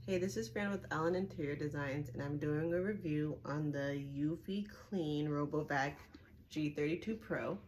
Hey, this is Fran with Ellen Interior Designs, and I'm doing a review on the Eufy Clean RoboVac G32 Pro.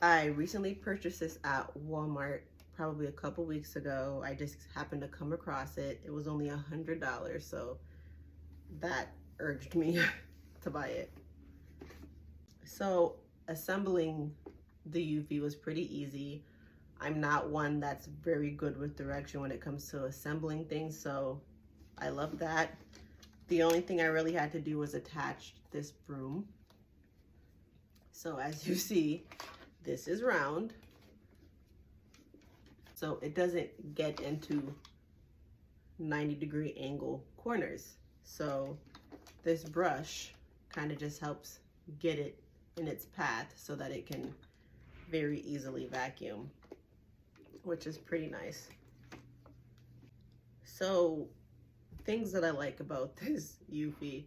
I recently purchased this at Walmart probably a couple weeks ago. I just happened to come across it. It was only $100, so that urged me to buy it. So assembling the Eufy was pretty easy. I'm not one that's very good with direction when it comes to assembling things, so I love that. The only thing I really had to do was attach this broom. So as you see, this is round, so it doesn't get into 90-degree angle corners. So this brush kind of just helps get it in its path so that it can very easily vacuum, which is pretty nice. So things that I like about this Eufy,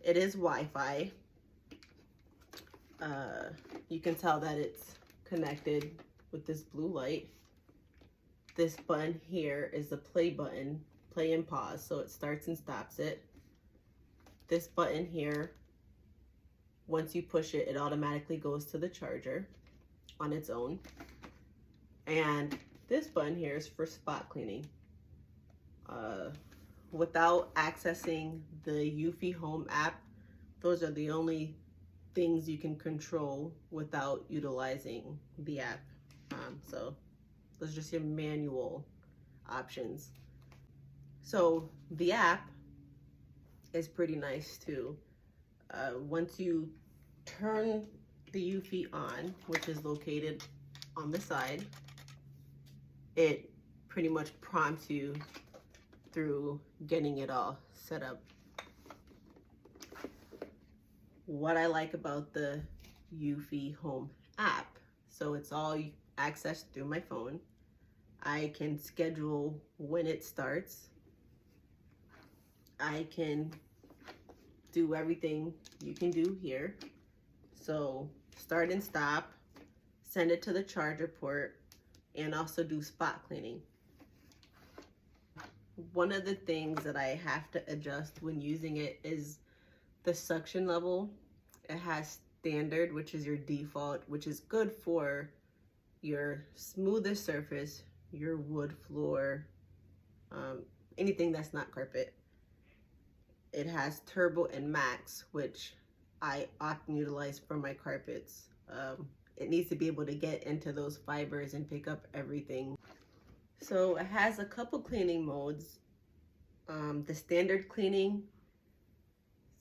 it is Wi-Fi. You can tell that it's connected with this blue light. This button here is the play button, play and pause, so it starts and stops it. This button here, once you push it, it automatically goes to the charger on its own. And this button here is for spot cleaning. Without accessing the Eufy Home app, those are the only things you can control without utilizing the app. So those are just your manual options. So the app is pretty nice too. Once you turn the Eufy on, which is located on the side, it pretty much prompts you through getting it all set up. What I like about the Eufy Home app, so it's all accessed through my phone. I can schedule when it starts. I can do everything you can do here. So start and stop, send it to the charger port, and also do spot cleaning. One of the things that I have to adjust when using it is the suction level. It has standard, which is your default, which is good for your smoothest surface, your wood floor, anything that's not carpet. It has turbo and max, which I often utilize for my carpets. It needs to be able to get into those fibers and pick up everything. So it has a couple cleaning modes. The standard cleaning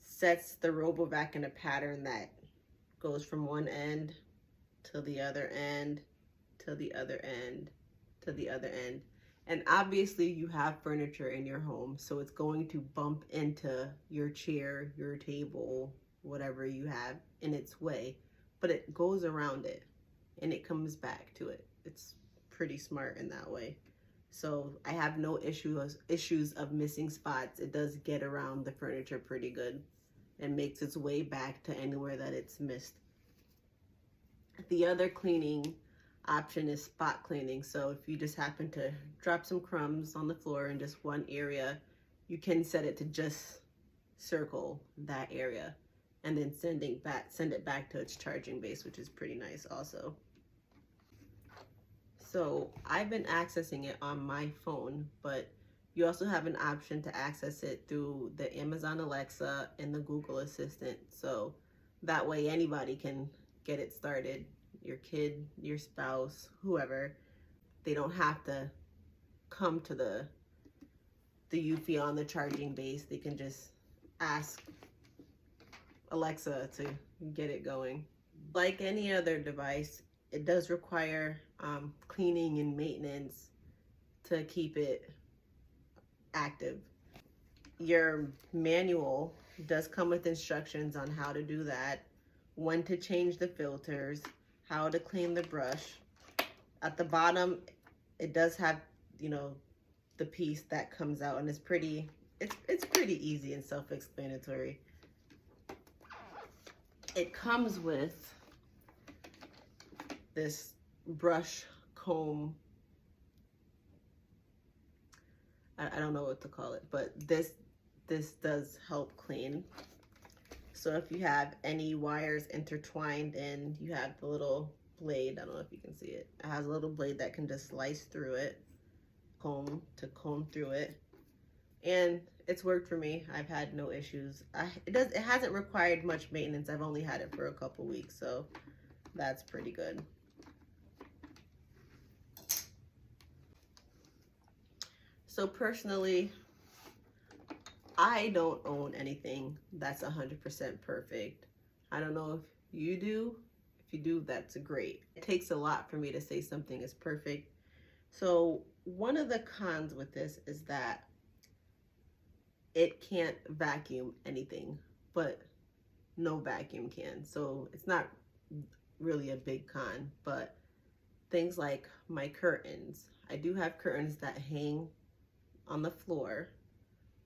sets the RoboVac in a pattern that goes from one end to the other end, to the other end, to the other end. And obviously you have furniture in your home, so it's going to bump into your chair, your table, whatever you have in its way, but it goes around it and it comes back to it. It's pretty smart in that way. So I have no issues of missing spots. It does get around the furniture pretty good and makes its way back to anywhere that it's missed. The other cleaning option is spot cleaning. So if you just happen to drop some crumbs on the floor in just one area, you can set it to just circle that area and then send it back to its charging base, which is pretty nice also. So I've been accessing it on my phone, but you also have an option to access it through the Amazon Alexa and the Google Assistant. So that way anybody can get it started. Your kid, your spouse, whoever. They don't have to come to the Eufy on the charging base. They can just ask Alexa to get it going. Like any other device, it does require cleaning and maintenance to keep it active. Your manual does come with instructions on how to do that, when to change the filters, how to clean the brush. At the bottom, it does have, you know, the piece that comes out, and it's pretty easy and self-explanatory. It comes with this brush comb I don't know what to call it, but this does help clean. So if you have any wires intertwined and you have the little blade, I don't know if you can see it. It has a little blade that can just slice through it, comb through it. And it's worked for me. I've had no issues. It hasn't required much maintenance. I've only had it for a couple weeks, so that's pretty good. So personally, I don't own anything that's 100% perfect. I don't know if you do. If you do, that's great. It takes a lot for me to say something is perfect. So one of the cons with this is that it can't vacuum anything, but no vacuum can. So it's not really a big con, but things like my curtains. I do have curtains that hang on the floor.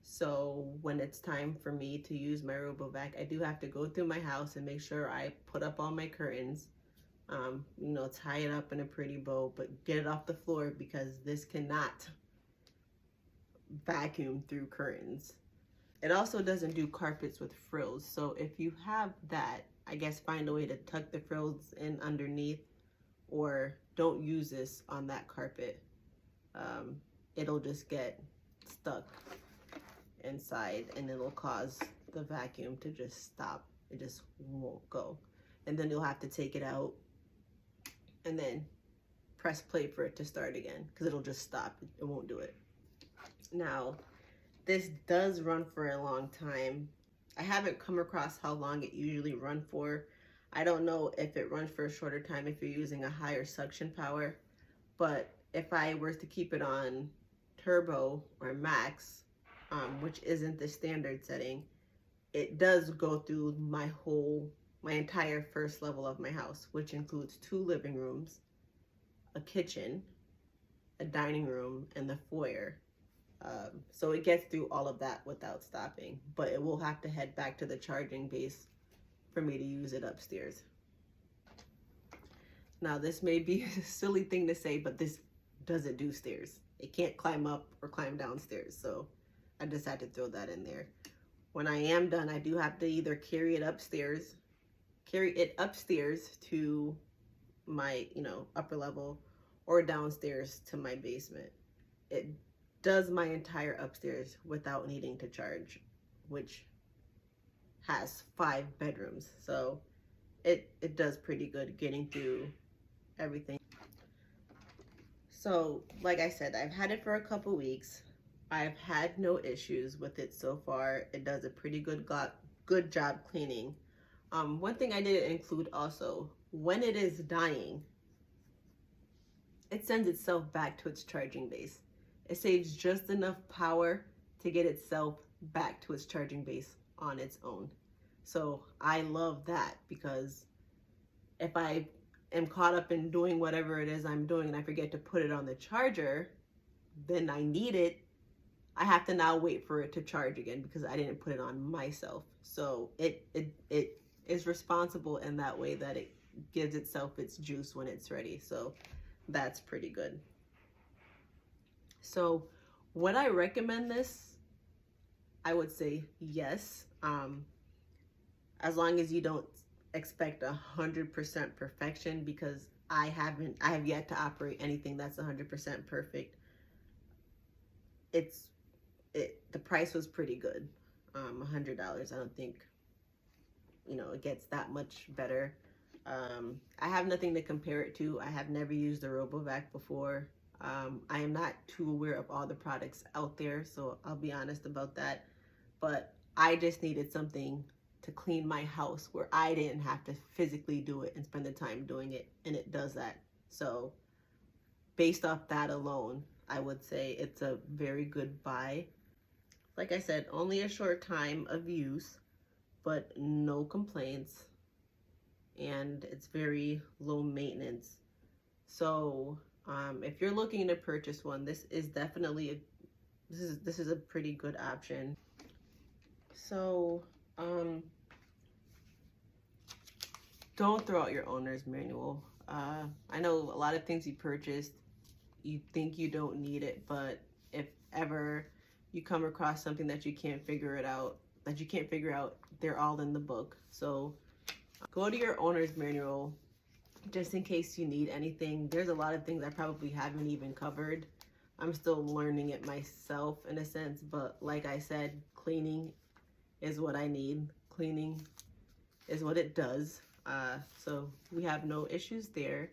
So when it's time for me to use my RoboVac, I do have to go through my house and make sure I put up all my curtains, you know, tie it up in a pretty bow, but get it off the floor because this cannot vacuum through curtains. It also doesn't do carpets with frills. So if you have that, I guess find a way to tuck the frills in underneath, or don't use this on that carpet. It'll just get stuck inside and it'll cause the vacuum to just stop. It just won't go. And then you'll have to take it out and then press play for it to start again because it'll just stop. It won't do it. Now, this does run for a long time. I haven't come across how long it usually runs for. I don't know if it runs for a shorter time if you're using a higher suction power, but if I were to keep it on turbo or max, which isn't the standard setting, it does go through my entire first level of my house, which includes 2 living rooms, a kitchen, a dining room, and the foyer. So it gets through all of that without stopping, but it will have to head back to the charging base for me to use it upstairs. Now, this may be a silly thing to say, but this doesn't do stairs. It can't climb up or climb downstairs, so I just had to throw that in there. When I am done, I do have to either carry it upstairs to my, upper level, or downstairs to my basement. It does my entire upstairs without needing to charge, which has 5 bedrooms. So it does pretty good getting through everything. So like I said, I've had it for a couple weeks. I've had no issues with it so far. It does a pretty good job cleaning. One thing I didn't include also, when it is dying, it sends itself back to its charging base. It saves just enough power to get itself back to its charging base on its own. So I love that, because if I am caught up in doing whatever it is I'm doing and I forget to put it on the charger, then I need it. I have to now wait for it to charge again because I didn't put it on myself. So it is responsible in that way, that it gives itself its juice when it's ready. So that's pretty good. So would I recommend this? I would say yes. As long as you don't expect 100% perfection, because I have yet to operate anything that's 100% perfect. The price was pretty good. $100. I don't think, it gets that much better. I have nothing to compare it to. I have never used a RoboVac before. I am not too aware of all the products out there, so I'll be honest about that. But I just needed something to clean my house where I didn't have to physically do it and spend the time doing it, and it does that. So based off that alone, I would say it's a very good buy. Like I said, only a short time of use, but no complaints, and it's very low maintenance. So if you're looking to purchase one, this is definitely this is a pretty good option. So don't throw out your owner's manual. I know a lot of things you purchased, you think you don't need it, but if ever you come across something that you can't figure out, they're all in the book. So go to your owner's manual just in case you need anything. There's a lot of things I probably haven't even covered. I'm still learning it myself in a sense, but like I said, cleaning is what I need. Cleaning is what it does. So we have no issues there.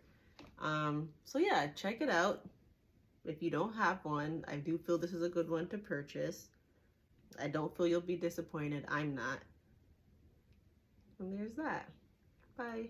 So yeah, check it out. If you don't have one, I do feel this is a good one to purchase. I don't feel you'll be disappointed. I'm not. And there's that. Bye.